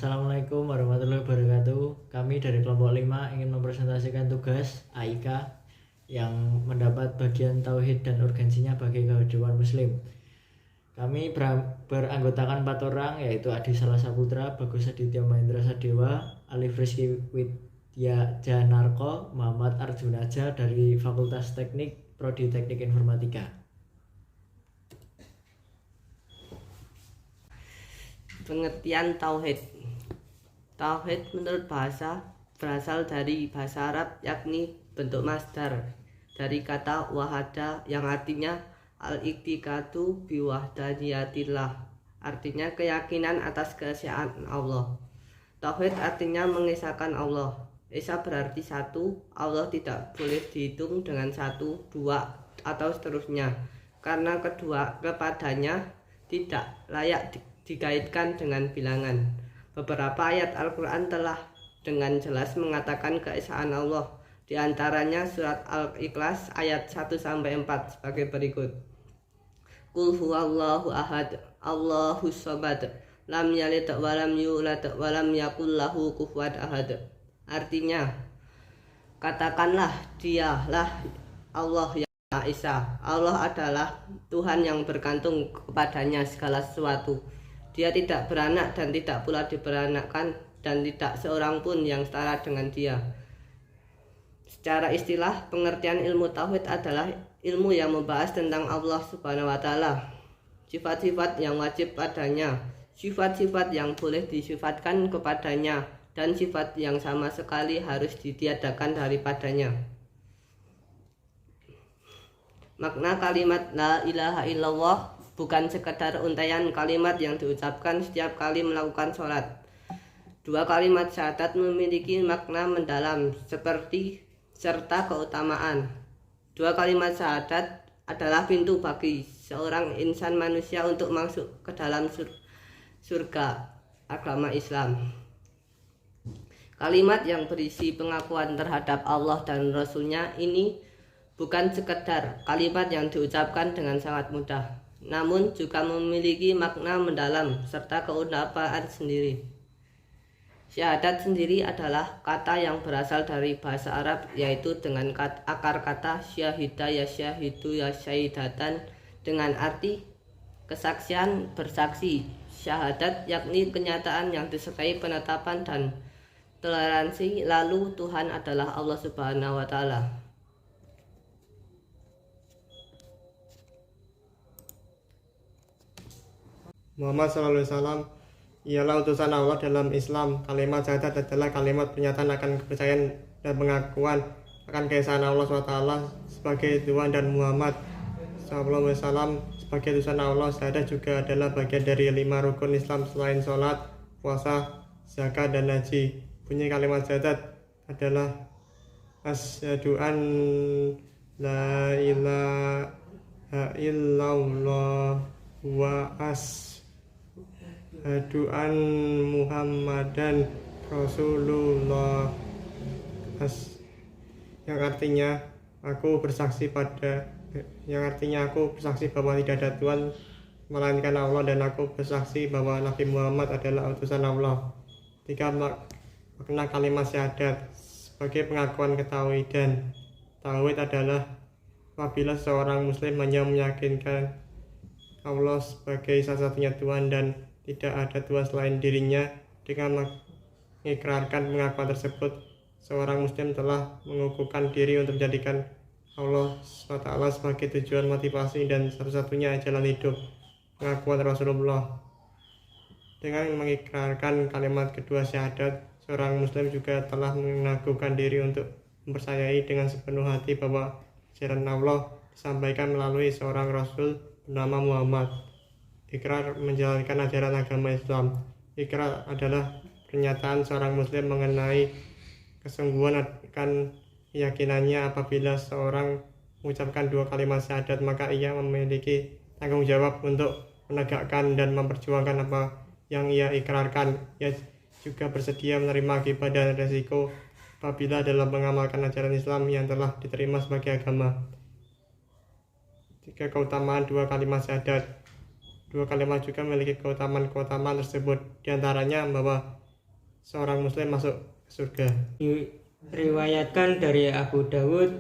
Assalamualaikum warahmatullahi wabarakatuh. Kami dari kelompok 5 ingin mempresentasikan tugas AIK yang mendapat bagian tauhid dan urgensinya bagi kehidupan muslim. Kami beranggotakan 4 orang, yaitu Adi Salasa Putra, Bagus Aditya Mahendra Sadewa, Alif Rizky Widya Janarko, Muhammad Arjunaja dari Fakultas Teknik Prodi Teknik Informatika. Pengertian tauhid. Tauhid menurut bahasa berasal dari bahasa Arab, yakni bentuk masdar dari kata wahada yang artinya al-iqtikadu biwahdaniyatillah, artinya keyakinan atas keesaan Allah. Tauhid artinya mengesahkan Allah. Esa berarti satu, Allah tidak boleh dihitung dengan satu, dua, atau seterusnya, karena kedua kepadanya tidak layak dikaitkan dengan bilangan. Beberapa ayat Al-Quran telah dengan jelas mengatakan keesaan Allah. Di antaranya surat Al-Ikhlas ayat 1-4 sebagai berikut. Qul huwallahu ahad, Allahus samad, lam yalid wa lam yulad wa lam yakul lahu kufuwan ahad. Artinya, katakanlah dialah Allah yang Maha Esa. Allah adalah Tuhan yang bergantung kepadanya segala sesuatu. Dia tidak beranak dan tidak pula diberanakkan, dan tidak seorang pun yang setara dengan dia. Secara istilah, pengertian ilmu tauhid adalah ilmu yang membahas tentang Allah Subhanahu wa Ta'ala, sifat-sifat yang wajib padanya, sifat-sifat yang boleh disifatkan kepadanya, dan sifat yang sama sekali harus ditiadakan daripadanya. Makna kalimat la ilaha illallah bukan sekadar untaian kalimat yang diucapkan setiap kali melakukan sholat. Dua kalimat syahadat memiliki makna mendalam seperti serta keutamaan. Dua kalimat syahadat adalah pintu bagi seorang insan manusia untuk masuk ke dalam surga agama Islam. Kalimat yang berisi pengakuan terhadap Allah dan Rasul-Nya ini bukan sekedar kalimat yang diucapkan dengan sangat mudah, namun juga memiliki makna mendalam serta keutamaan sendiri. Syahadat sendiri adalah kata yang berasal dari bahasa Arab, yaitu dengan akar kata syahida ya syahidu ya syahidatan, dengan arti kesaksian, bersaksi. Syahadat yakni kenyataan yang disertai penetapan dan toleransi, lalu Tuhan adalah Allah Subhanahu wa Ta'ala. Muhammad SAW ialah utusan Allah dalam Islam. Kalimat syahadat adalah kalimat pernyataan akan kepercayaan dan pengakuan akan keesaan Allah SWT sebagai Tuhan, dan Muhammad SAW sebagai utusan Allah. Syahadat juga adalah bagian dari 5 rukun Islam selain sholat, puasa, zakat, dan haji. Bunyi kalimat syahadat adalah asyhadu an la ilaha illallah wa asyhadu an Muhammadan Rasulullah, yang artinya aku bersaksi bahwa tidak ada Tuhan melainkan Allah, dan aku bersaksi bahwa Nabi Muhammad adalah utusan Allah. 3. Makna kalimat syahadat sebagai pengakuan ketauhidan. Tauhid adalah apabila seorang muslim hanya meyakinkan Allah sebagai satu-satunya Tuhan dan tidak ada Tuhan selain dirinya. Dengan mengikrarkan pengakuan tersebut, seorang muslim telah mengukuhkan diri untuk menjadikan Allah SWT sebagai tujuan, motivasi, dan satu-satunya jalan hidup. Pengakuan Rasulullah. Dengan mengikrarkan kalimat kedua syahadat, seorang muslim juga telah meneguhkan diri untuk mempercayai dengan sepenuh hati bahwa ajaran Allah disampaikan melalui seorang Rasul bernama Muhammad. Ikrar menjalankan ajaran agama Islam. Ikrar adalah pernyataan seorang muslim mengenai kesungguhan akan keyakinannya. Apabila seorang mengucapkan 2 kalimat syahadat, maka ia memiliki tanggung jawab untuk menegakkan dan memperjuangkan apa yang ia ikrarkan. Ia juga bersedia menerima akibat dan resiko apabila dalam mengamalkan ajaran Islam yang telah diterima sebagai agama. 3. Keutamaan 2 kalimat syahadat. 2 kalimat juga memiliki keutamaan tersebut, diantaranya bahwa seorang muslim masuk surga. Diriwayatkan dari Abu Dawud,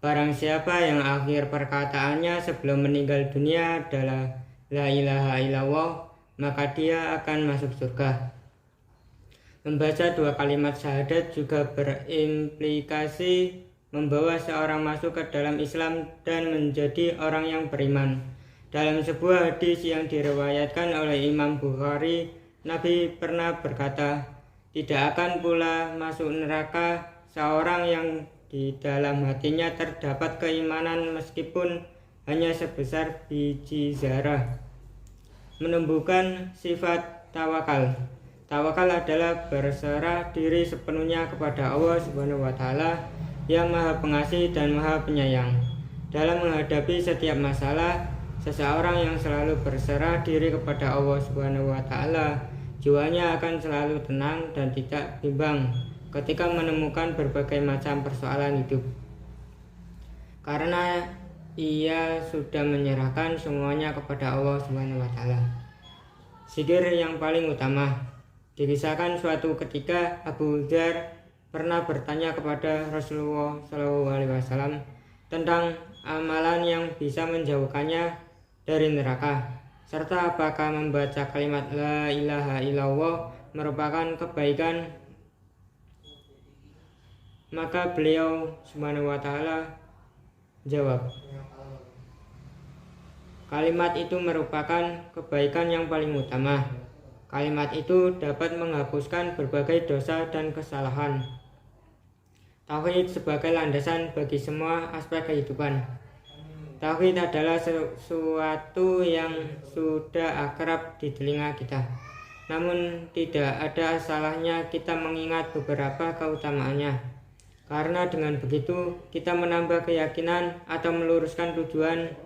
barang siapa yang akhir perkataannya sebelum meninggal dunia adalah la ilaha illallah, maka dia akan masuk surga. Membaca 2 kalimat syahadat juga berimplikasi membawa seorang masuk ke dalam Islam dan menjadi orang yang beriman. Dalam sebuah hadis yang diriwayatkan oleh Imam Bukhari, Nabi pernah berkata, tidak akan pula masuk neraka seorang yang di dalam hatinya terdapat keimanan meskipun hanya sebesar biji zarah. Menumbuhkan sifat tawakal. Tawakal adalah berserah diri sepenuhnya kepada Allah Subhanahu wa taala yang Maha Pengasih dan Maha Penyayang. Dalam menghadapi setiap masalah, seseorang yang selalu berserah diri kepada Allah Subhanahu wa taala, jiwanya akan selalu tenang dan tidak bimbang ketika menemukan berbagai macam persoalan hidup. Karena ia sudah menyerahkan semuanya kepada Allah Subhanahu wa taala. Zikir yang paling utama. Dikisahkan suatu ketika Abu Dzar pernah bertanya kepada Rasulullah SAW tentang amalan yang bisa menjauhkannya dari neraka, serta apakah membaca kalimat la ilaha illallah merupakan kebaikan. Maka beliau Subhanahu wa taala jawab, kalimat itu merupakan kebaikan yang paling utama. Kalimat itu dapat menghapuskan berbagai dosa dan kesalahan. Tauhid sebagai landasan bagi semua aspek kehidupan. Tauhid adalah sesuatu yang sudah akrab di telinga kita. Namun tidak ada salahnya kita mengingat beberapa keutamaannya. Karena dengan begitu kita menambah keyakinan atau meluruskan tujuan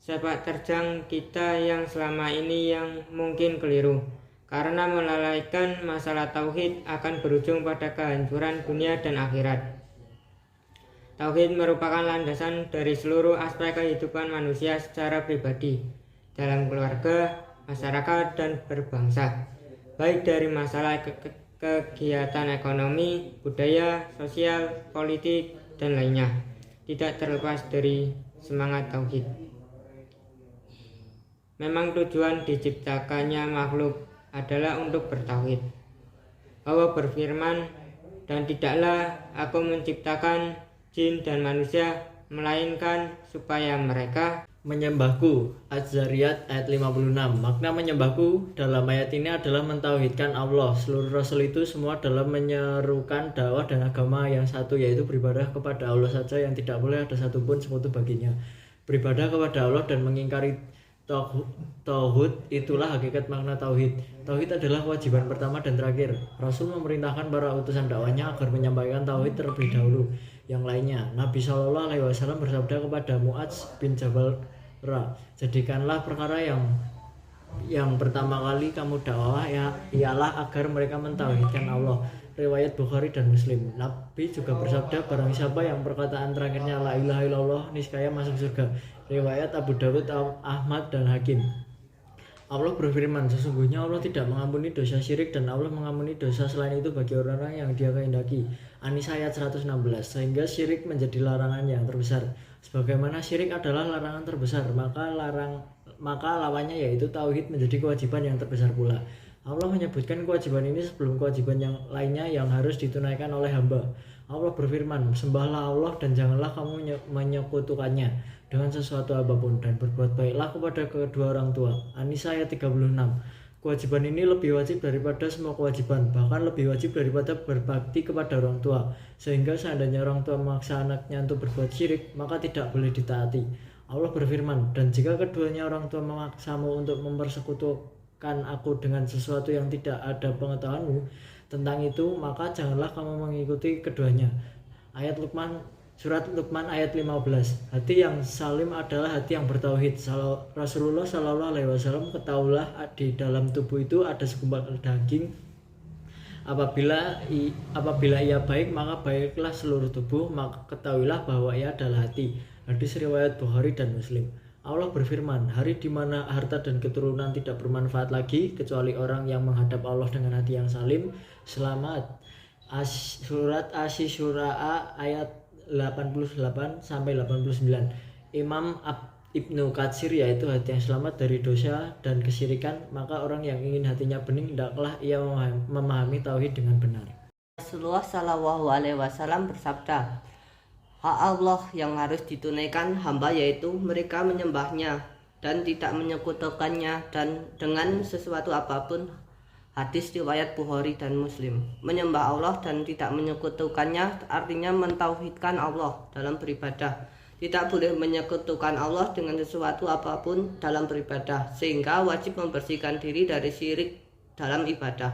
sepak terjang kita yang selama ini yang mungkin keliru. Karena melalaikan masalah tauhid akan berujung pada kehancuran dunia dan akhirat. Tauhid merupakan landasan dari seluruh aspek kehidupan manusia secara pribadi, dalam keluarga, masyarakat, dan berbangsa, baik dari masalah kegiatan ekonomi, budaya, sosial, politik, dan lainnya, tidak terlepas dari semangat tauhid. Memang tujuan diciptakannya makhluk adalah untuk bertauhid. Allah berfirman, dan tidaklah aku menciptakan jin dan manusia melainkan supaya mereka menyembahku. Az-Zariyat ayat 56. Makna menyembahku dalam ayat ini adalah mentauhidkan Allah. Seluruh rasul itu semua dalam menyerukan dakwah dan agama yang satu, yaitu beribadah kepada Allah saja yang tidak boleh ada satupun sekutu baginya. Beribadah kepada Allah dan mengingkari tauhid, itulah hakikat makna tauhid. Tauhid adalah kewajiban pertama dan terakhir. Rasul memerintahkan para utusan dakwahnya agar menyampaikan tauhid terlebih dahulu yang lainnya. Nabi SAW bersabda kepada Mu'adz bin Jabal, jadikanlah perkara yang pertama kali kamu dakwah ialah agar mereka mentauhidkan Allah. Riwayat Bukhari dan Muslim. Nabi juga bersabda, barang siapa yang perkataan terakhirnya la ilaha illallah niscaya masuk surga. Riwayat Abu Dawud, Ahmad, dan Hakim. Allah berfirman, sesungguhnya Allah tidak mengampuni dosa syirik dan Allah mengampuni dosa selain itu bagi orang-orang yang Dia kehendaki. An-Nisa ayat 116. Sehingga syirik menjadi larangan yang terbesar. Sebagaimana syirik adalah larangan terbesar, maka lawannya yaitu tauhid menjadi kewajiban yang terbesar pula. Allah menyebutkan kewajiban ini sebelum kewajiban yang lainnya yang harus ditunaikan oleh hamba. Allah berfirman, sembahlah Allah dan janganlah kamu menyekutukannya dengan sesuatu apapun, dan berbuat baiklah kepada kedua orang tua. An-Nisa ayat 36. Kewajiban ini lebih wajib daripada semua kewajiban, bahkan lebih wajib daripada berbakti kepada orang tua, sehingga seandainya orang tua memaksa anaknya untuk berbuat syirik, maka tidak boleh ditaati. Allah berfirman, dan jika keduanya orang tua memaksamu untuk mempersekutukan aku dengan sesuatu yang tidak ada pengetahuanmu tentang itu, maka janganlah kamu mengikuti keduanya. Surat Luqman ayat 15. Hati yang salim adalah hati yang bertauhid. Rasulullah SAW, ketahuilah di dalam tubuh itu ada segumpal daging. Apabila ia baik, maka baiklah seluruh tubuh, maka ketahuilah bahwa ia adalah hati. Hadis riwayat Bukhari dan Muslim. Allah berfirman, hari di mana harta dan keturunan tidak bermanfaat lagi kecuali orang yang menghadap Allah dengan hati yang salim, selamat. Surat Asy-Syu'ara ayat 88 sampai 89. Imam Ibnu Katsir, yaitu hati yang selamat dari dosa dan kesyirikan, maka orang yang ingin hatinya bening hendaklah ia memahami tauhid dengan benar. Rasulullah Shallallahu Alaihi Wasallam bersabda, hak Allah yang harus ditunaikan hamba yaitu mereka menyembahnya dan tidak menyekutukannya dan dengan sesuatu apapun. Hadis riwayat Bukhari dan Muslim. Menyembah Allah dan tidak menyekutukannya artinya mentauhidkan Allah dalam beribadah. Tidak boleh menyekutukan Allah dengan sesuatu apapun dalam beribadah, sehingga wajib membersihkan diri dari syirik dalam ibadah.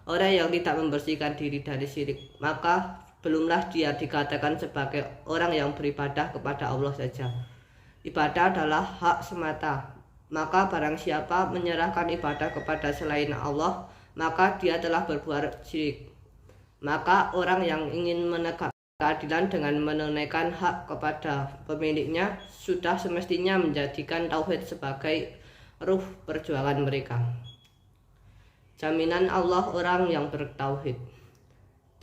Orang yang tidak membersihkan diri dari syirik, maka belumlah dia dikatakan sebagai orang yang beribadah kepada Allah saja. Ibadah adalah hak semata. Maka barang siapa menyerahkan ibadah kepada selain Allah, maka dia telah berbuat syirik. Maka orang yang ingin menegakkan keadilan dengan menunaikan hak kepada pemiliknya sudah semestinya menjadikan tauhid sebagai ruh perjuangan mereka. Jaminan Allah orang yang bertauhid.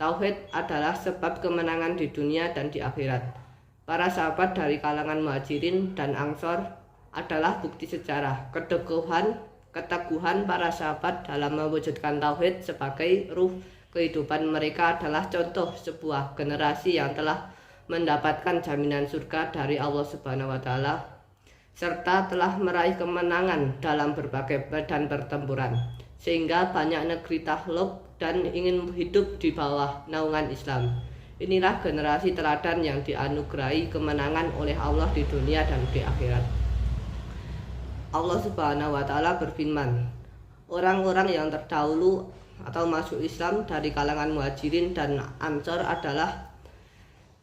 Tauhid adalah sebab kemenangan di dunia dan di akhirat. Para sahabat dari kalangan Muhajirin dan Ansor adalah bukti sejarah keteguhan para sahabat dalam mewujudkan tauhid sebagai ruh kehidupan mereka adalah contoh sebuah generasi yang telah mendapatkan jaminan surga dari Allah Subhanahu wa taala serta telah meraih kemenangan dalam berbagai medan pertempuran, sehingga banyak negeri takluk dan ingin hidup di bawah naungan Islam. Inilah generasi teladan yang dianugerahi kemenangan oleh Allah di dunia dan di akhirat. Allah Subhanahu wa taala berfirman, orang-orang yang terdahulu atau masuk Islam dari kalangan Muhajirin dan Ansor adalah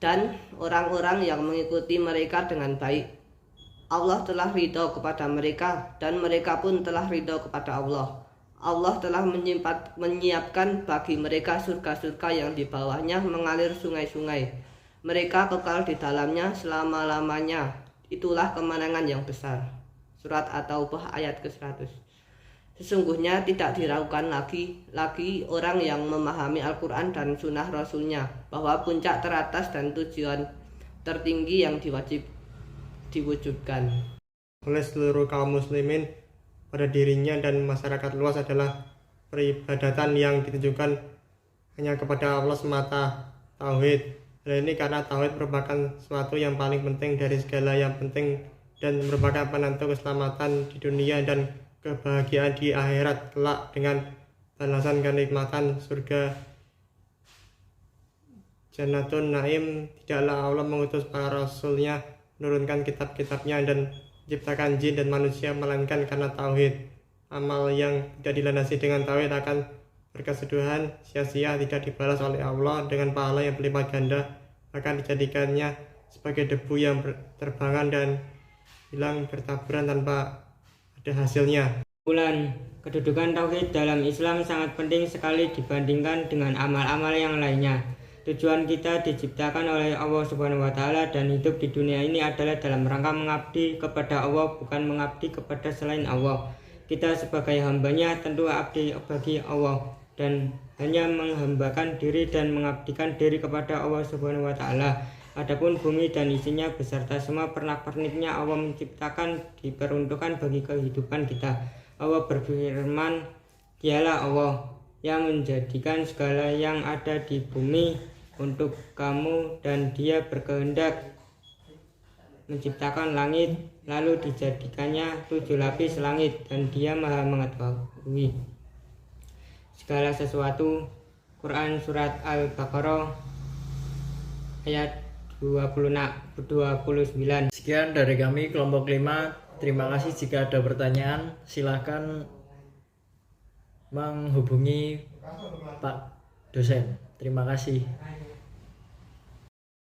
dan orang-orang yang mengikuti mereka dengan baik. Allah telah ridho kepada mereka dan mereka pun telah ridho kepada Allah. Allah telah menyiapkan bagi mereka surga-surga yang di bawahnya mengalir sungai-sungai. Mereka kekal di dalamnya selama-lamanya. Itulah kemenangan yang besar. Surat At-Taubah ayat ke-100. Sesungguhnya tidak diragukan lagi orang yang memahami Al-Quran dan Sunnah Rasulnya bahwa puncak teratas dan tujuan tertinggi yang diwujudkan oleh seluruh kaum muslimin pada dirinya dan masyarakat luas adalah peribadatan yang ditujukan hanya kepada Allah semata, tauhid. Hal ini karena tauhid merupakan sesuatu yang paling penting dari segala yang penting dan merupakan penentu keselamatan di dunia dan kebahagiaan di akhirat kelak dengan balasan kenikmatan surga Jannatun Naim. Tidaklah Allah mengutus para rasulnya, menurunkan kitab-kitabnya dan menciptakan jin dan manusia melainkan karena tauhid. Amal yang tidak dilandasi dengan tauhid akan berkesudahan, sia-sia, tidak dibalas oleh Allah dengan pahala yang berlipat ganda, akan dijadikannya sebagai debu yang terbangan dan hilang bertaburan tanpa ada hasilnya. Kedudukan tauhid dalam Islam sangat penting sekali dibandingkan dengan amal-amal yang lainnya. Tujuan kita diciptakan oleh Allah Subhanahu wa taala dan hidup di dunia ini adalah dalam rangka mengabdi kepada Allah, bukan mengabdi kepada selain Allah. Kita sebagai hambanya tentu abdi bagi Allah dan hanya menghambakan diri dan mengabdikan diri kepada Allah Subhanahu wa taala. Adapun bumi dan isinya beserta semua pernak-perniknya Allah menciptakan diperuntukkan bagi kehidupan kita. Allah berfirman, dialah Allah yang menjadikan segala yang ada di bumi untuk kamu dan dia berkehendak menciptakan langit lalu dijadikannya 7 lapis langit dan dia maha mengetahui segala sesuatu. Quran Surat Al-Baqarah ayat 29. Sekian dari kami kelompok 5. Terima kasih. Jika ada pertanyaan silahkan menghubungi Pak dosen. Terima kasih.